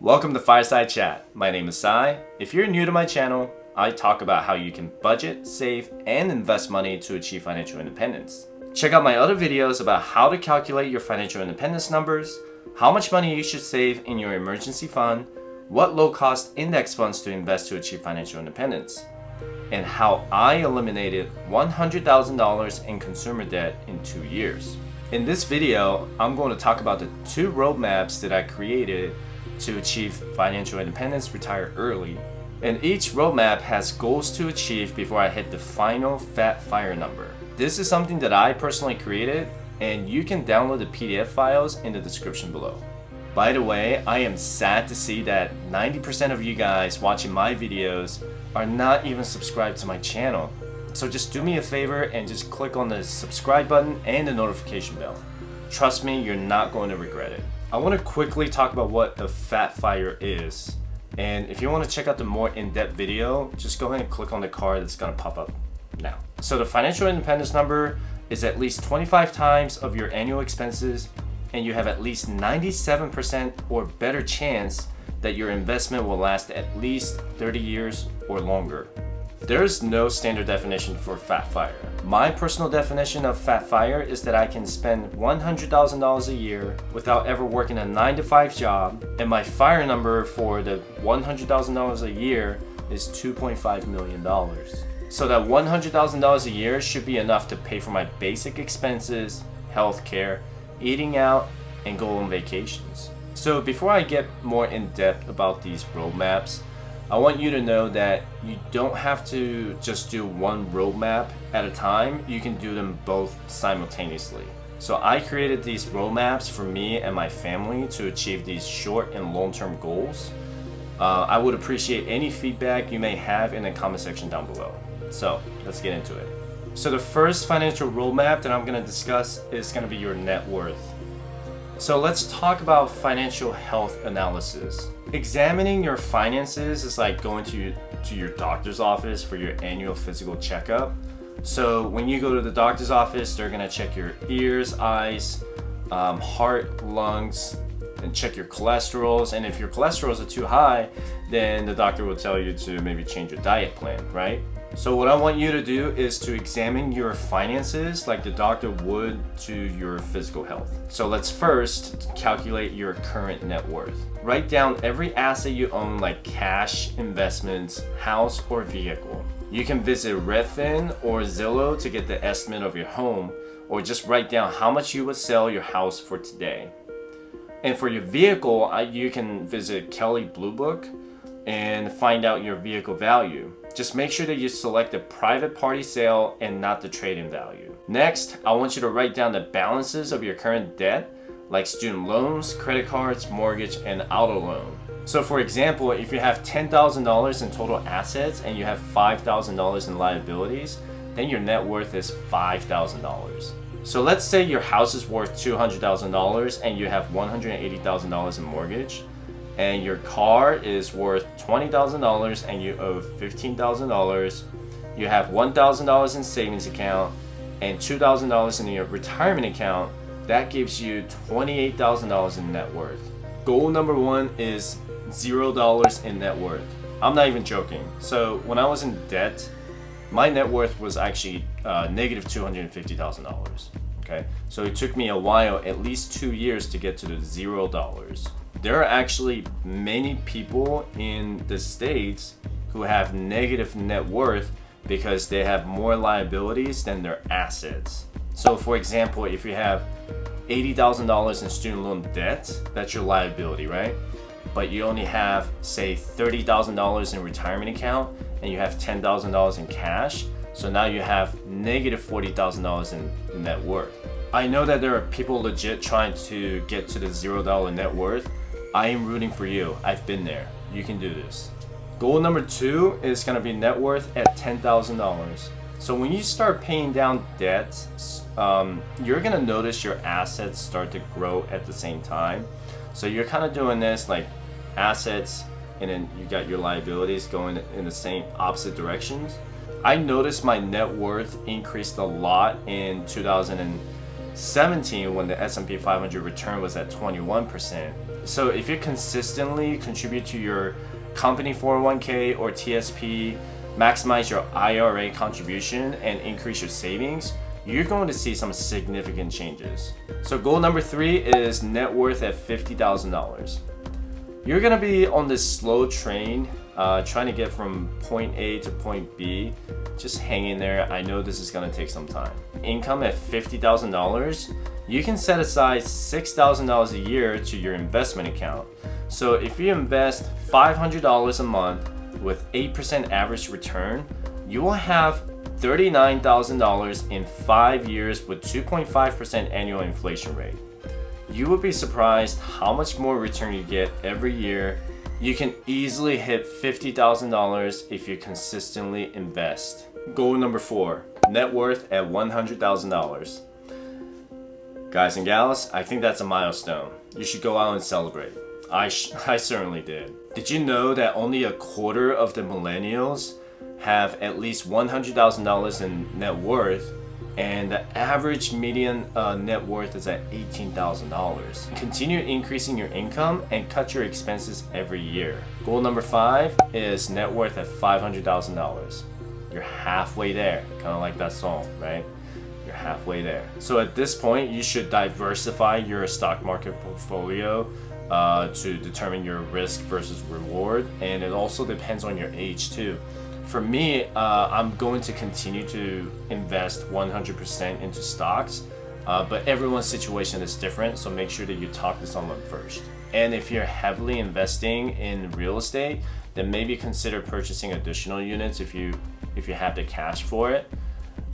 Welcome to Fireside Chat. My name is Sai. If you're new to my channel, I talk about how you can budget, save, and invest money to achieve financial independence. Check out my other videos about how to calculate your financial independence numbers, how much money you should save in your emergency fund, what low-cost index funds to invest to achieve financial independence, and how I eliminated $100,000 in consumer debt in 2 years. In this video, I'm going to talk about the 2 roadmaps that I created to achieve financial independence, retire early. And each roadmap has goals to achieve before I hit the final Fat Fire number. This is something that I personally created, and you can download the PDF files in the description below. By the way, I am sad to see that 90% of you guys watching my videos are not even subscribed to my channel. So just do me a favor and just click on the subscribe button and the notification bell. Trust me, you're not going to regret it. I want to quickly talk about what the Fat Fire is. And if you want to check out the more in-depth video, just go ahead and click on the card that's going to pop up now. So the financial independence number is at least 25 times of your annual expenses, and you have at least 97% or better chance that your investment will last at least 30 years or longer. There's no standard definition for Fat Fire. My personal definition of Fat Fire is that I can spend $100,000 a year without ever working a 9-to-5 job, and my fire number for the $100,000 a year is $2.5 million. So that $100,000 a year should be enough to pay for my basic expenses, healthcare, eating out, and go on vacations. So before I get more in depth about these roadmaps, I want you to know that you don't have to just do one roadmap at a time. You can do them both simultaneously. So I created these roadmaps for me and my family to achieve these short and long-term goals. I would appreciate any feedback you may have in the comment section down below. So let's get into it. So the first financial roadmap that I'm going to discuss is going to be your net worth. So let's talk about financial health analysis. Examining your finances is like going to your doctor's office for your annual physical checkup. So when you go to the doctor's office, they're gonna check your ears, eyes, heart, lungs, and check your cholesterols. And if your cholesterols are too high, then the doctor will tell you to maybe change your diet plan, right? So what I want you to do is to examine your finances like the doctor would to your physical health. So let's first calculate your current net worth. Write down every asset you own, like cash, investments, house, or vehicle. You can visit Redfin or Zillow to get the estimate of your home, or just write down how much you would sell your house for today. And for your vehicle, you can visit Kelley Blue Book and find out your vehicle value. Just make sure that you select the private party sale and not the trade-in value. Next, I want you to write down the balances of your current debt, like student loans, credit cards, mortgage, and auto loan. So for example, if you have $10,000 in total assets and you have $5,000 in liabilities, then your net worth is $5,000. So let's say your house is worth $200,000 and you have $180,000 in mortgage, and your car is worth $20,000 and you owe $15,000. You have $1,000 in savings account and $2,000 in your retirement account. That gives you $28,000 in net worth. Goal number 1 is $0 in net worth. I'm not even joking. So when I was in debt, my net worth was actually negative $250,000. Okay, so it took me a while, at least 2 years, to get to the $0. There are actually many people in the States who have negative net worth because they have more liabilities than their assets. So for example, if you have $80,000 in student loan debt, that's your liability, right? But you only have, say, $30,000 in retirement account and you have $10,000 in cash. So now you have negative $40,000 in net worth. I know that there are people legit trying to get to the $0 net worth. I am rooting for you. I've been there. You can do this. Goal number 2 is going to be net worth at $10,000. So when you start paying down debt, you're going to notice your assets start to grow at the same time. So you're kind of doing this like assets, and then you got your liabilities going in the same opposite directions. I noticed my net worth increased a lot in 2017 when the S&P 500 return was at 21%. So if you consistently contribute to your company 401k or TSP, maximize your IRA contribution, and increase your savings, you're going to see some significant changes. So goal number 3 is net worth at $50,000. You're gonna be on this slow train, trying to get from point A to point B. Just hang in there. I know this is gonna take some time. Income at $50,000, you can set aside $6,000 a year to your investment account. So if you invest $500 a month with 8% average return, you will have $39,000 in 5 years with 2.5% annual inflation rate. You would be surprised how much more return you get every year. You can easily hit $50,000 if you consistently invest. Goal number 4, net worth at $100,000. Guys and gals, I think that's a milestone. You should go out and celebrate. I certainly did. Did you know that only a quarter of the millennials have at least $100,000 in net worth, and the average median net worth is at $18,000. Continue increasing your income and cut your expenses every year. Goal number 5 is net worth at $500,000. You're halfway there, kind of like that song, right? You're halfway there. So at this point, you should diversify your stock market portfolio to determine your risk versus reward, and it also depends on your age too. For me, I'm going to continue to invest 100% into stocks, but everyone's situation is different, so make sure that you talk to someone first. And if you're heavily investing in real estate, then maybe consider purchasing additional units if you have the cash for it,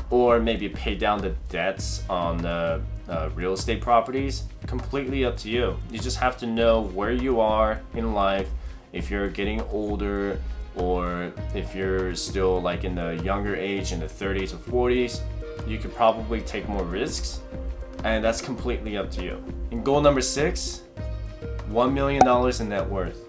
or maybe pay down the debts on the real estate properties. Completely up to you. You just have to know where you are in life, if you're getting older, or if you're still like in the younger age, in the 30s or 40s, you could probably take more risks, and that's completely up to you. And goal number 6, $1 million in net worth.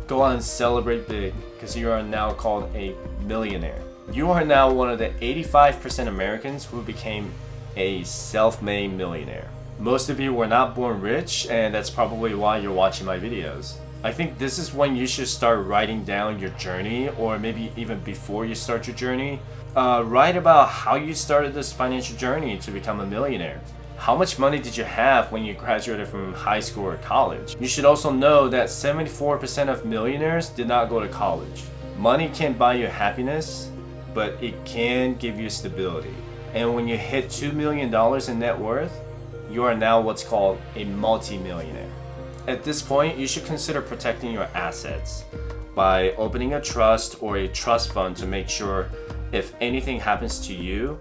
Go on and celebrate big, because you are now called a millionaire. You are now one of the 85% Americans who became a self-made millionaire. Most of you were not born rich, and that's probably why you're watching my videos. I think this is when you should start writing down your journey, or maybe even before you start your journey. Write about how you started this financial journey to become a millionaire. How much money did you have when you graduated from high school or college? You should also know that 74% of millionaires did not go to college. Money can't buy you happiness, but it can give you stability. And when you hit $2 million in net worth, you are now what's called a multi-millionaire. At this point, you should consider protecting your assets by opening a trust or a trust fund to make sure if anything happens to you,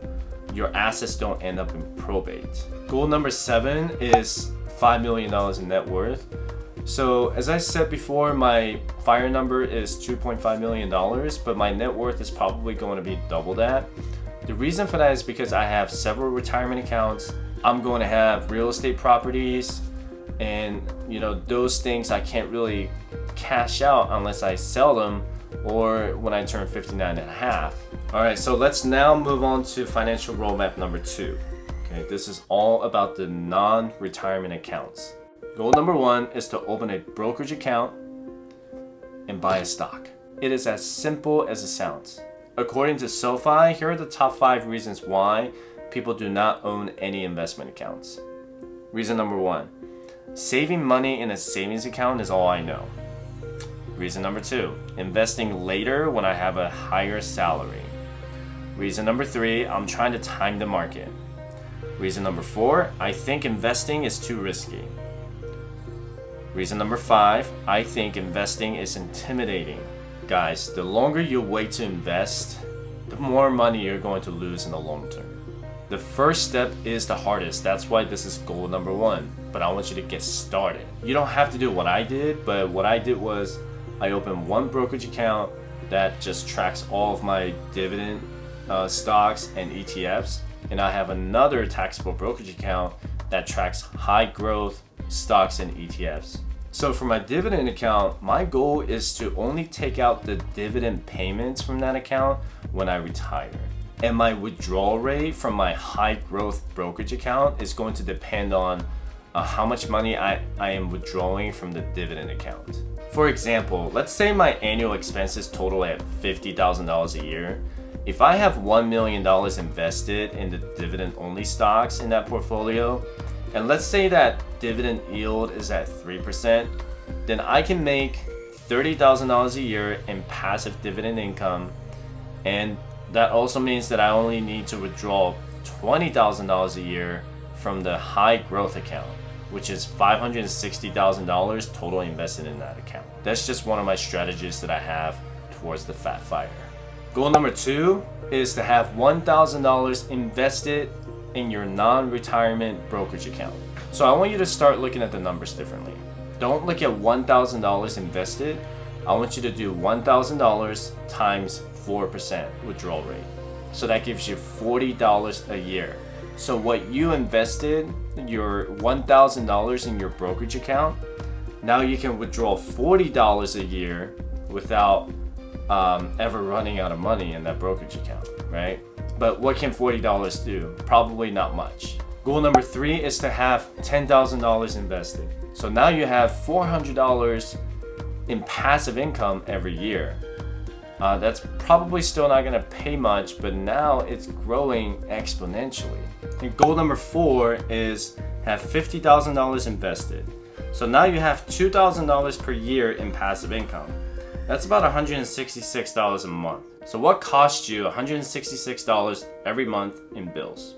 your assets don't end up in probate. Goal number 7 is $5 million in net worth. So as I said before, my FIRE number is $2.5 million, but my net worth is probably going to be double that. The reason for that is because I have several retirement accounts. I'm going to have real estate properties, and those things I can't really cash out unless I sell them or when I turn 59 and a half. All right, so let's now move on to financial roadmap number 2. Okay, this is all about the non-retirement accounts. Goal number 1 is to open a brokerage account and buy a stock. It is as simple as it sounds. According to SoFi, here are the top 5 reasons why people do not own any investment accounts. Reason number 1, saving money in a savings account is all I know. Reason number 2, investing later when I have a higher salary. Reason number 3, I'm trying to time the market. Reason number 4, I think investing is too risky. Reason number 5, I think investing is intimidating. Guys, the longer you wait to invest, the more money you're going to lose in the long term. The first step is the hardest. That's why this is goal number 1. But I want you to get started. You don't have to do what I did, but what I did was I opened one brokerage account that just tracks all of my dividend stocks and ETFs. And I have another taxable brokerage account that tracks high growth stocks and ETFs. So for my dividend account, my goal is to only take out the dividend payments from that account when I retire. And my withdrawal rate from my high growth brokerage account is going to depend on how much money I am withdrawing from the dividend account. For example, let's say my annual expenses total at $50,000 a year. If I have $1 million invested in the dividend only stocks in that portfolio, and let's say that dividend yield is at 3%, then I can make $30,000 a year in passive dividend income, and that also means that I only need to withdraw $20,000 a year from the high growth account, which is $560,000 total invested in that account. That's just one of my strategies that I have towards the Fat Fire. Goal number 2 is to have $1,000 invested in your non-retirement brokerage account. So I want you to start looking at the numbers differently. Don't look at $1,000 invested. I want you to do $1,000 times 4% withdrawal rate. So that gives you $40 a year. So what you invested, your $1,000 in your brokerage account, now you can withdraw $40 a year without ever running out of money in that brokerage account, right? But what can $40 do? Probably not much. Goal number 3 is to have $10,000 invested. So now you have $400 in passive income every year. That's probably still not going to pay much, but now it's growing exponentially. And goal number 4 is have $50,000 invested. So now you have $2,000 per year in passive income. That's about $166 a month. So what costs you $166 every month in bills?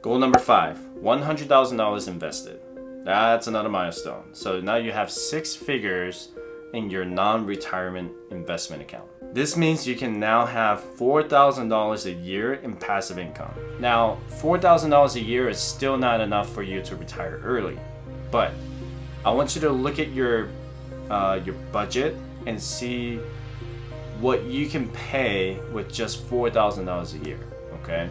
Goal number 5, $100,000 invested. That's another milestone. So now you have 6 figures in your non-retirement investment account. This means you can now have $4,000 a year in passive income. Now, $4,000 a year is still not enough for you to retire early, but I want you to look at your budget and see what you can pay with just $4,000 a year, okay?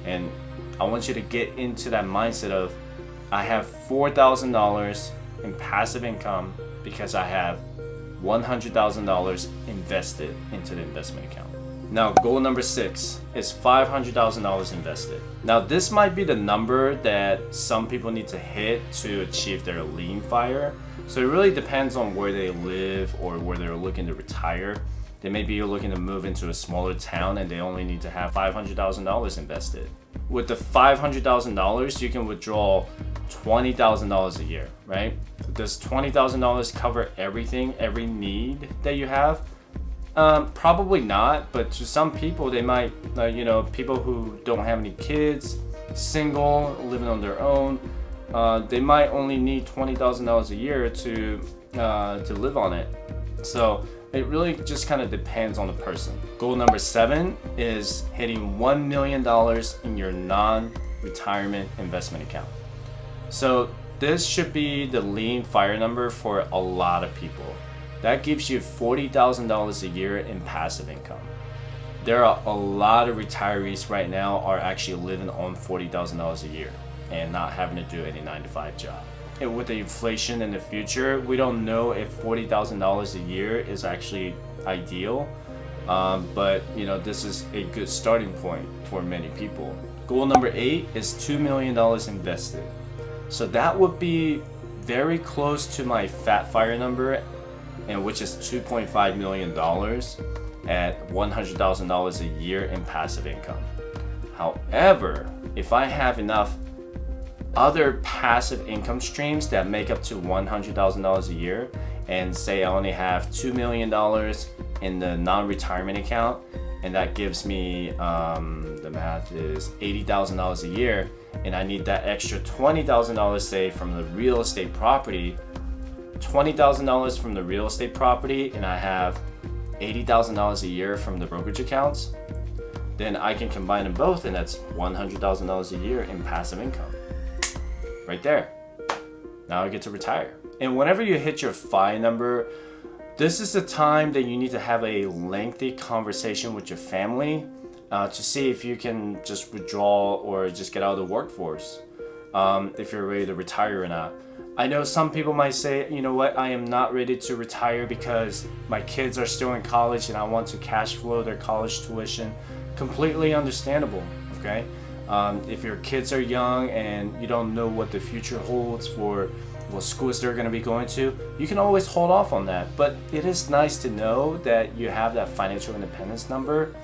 And I want you to get into that mindset of, I have $4,000 in passive income because I have $100,000 invested into the investment account. Now, goal number 6 is $500,000 invested. Now, this might be the number that some people need to hit to achieve their lean fire. So it really depends on where they live or where they're looking to retire. They may be looking to move into a smaller town and they only need to have $500,000 invested. With the $500,000, you can withdraw $20,000 a year, right? Does $20,000 cover everything, every need that you have? Probably not, but to some people, they might, people who don't have any kids, single, living on their own, they might only need $20,000 a year to live on it. So it really just kind of depends on the person. Goal number 7 is hitting $1 million in your non-retirement investment account. So this should be the lean fire number for a lot of people. That gives you $40,000 a year in passive income. There are a lot of retirees right now are actually living on $40,000 a year and not having to do any 9-to-5 job. And with the inflation in the future, we don't know if $40,000 a year is actually ideal, but this is a good starting point for many people. Goal number 8 is $2 million invested. So that would be very close to my Fat Fire number, and which is $2.5 million at $100,000 a year in passive income. However, if I have enough other passive income streams that make up to $100,000 a year, and say I only have $2 million in the non-retirement account, and that gives me, the math is $80,000 a year, and I need that extra $20,000 say from the real estate property, $20,000 from the real estate property, and I have $80,000 a year from the brokerage accounts, then I can combine them both, and that's $100,000 a year in passive income. Right there. Now I get to retire. And whenever you hit your FI number, this is the time that you need to have a lengthy conversation with your family to see if you can just withdraw or just get out of the workforce, if you're ready to retire or not. I know some people might say, you know what, I am not ready to retire because my kids are still in college and I want to cash flow their college tuition. Completely understandable, okay? If your kids are young and you don't know what the future holds for what schools they're going to be going to, you can always hold off on that. But it is nice to know that you have that financial independence number,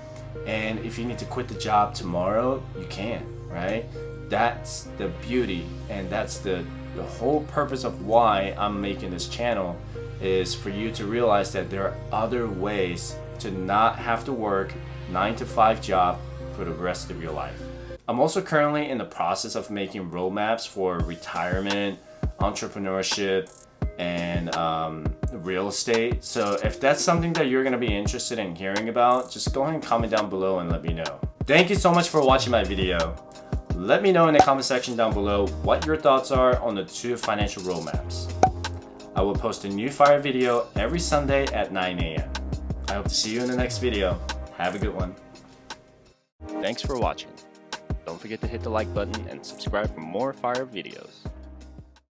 and if you need to quit the job tomorrow, you can, right? That's the beauty, and that's the whole purpose of why I'm making this channel, is for you to realize that there are other ways to not have to work 9-to-5 job for the rest of your life. I'm also currently in the process of making roadmaps for retirement, entrepreneurship, and real estate. So if that's something that you're going to be interested in hearing about, just go ahead and comment down below and let me know. Thank you so much for watching my video. Let me know in the comment section down below what your thoughts are on the 2 financial roadmaps. I will post a new fire video every Sunday at 9 a.m. I hope to see you in the next video. Have a good one. Thanks for watching. Don't forget to hit the like button and subscribe for more fire videos.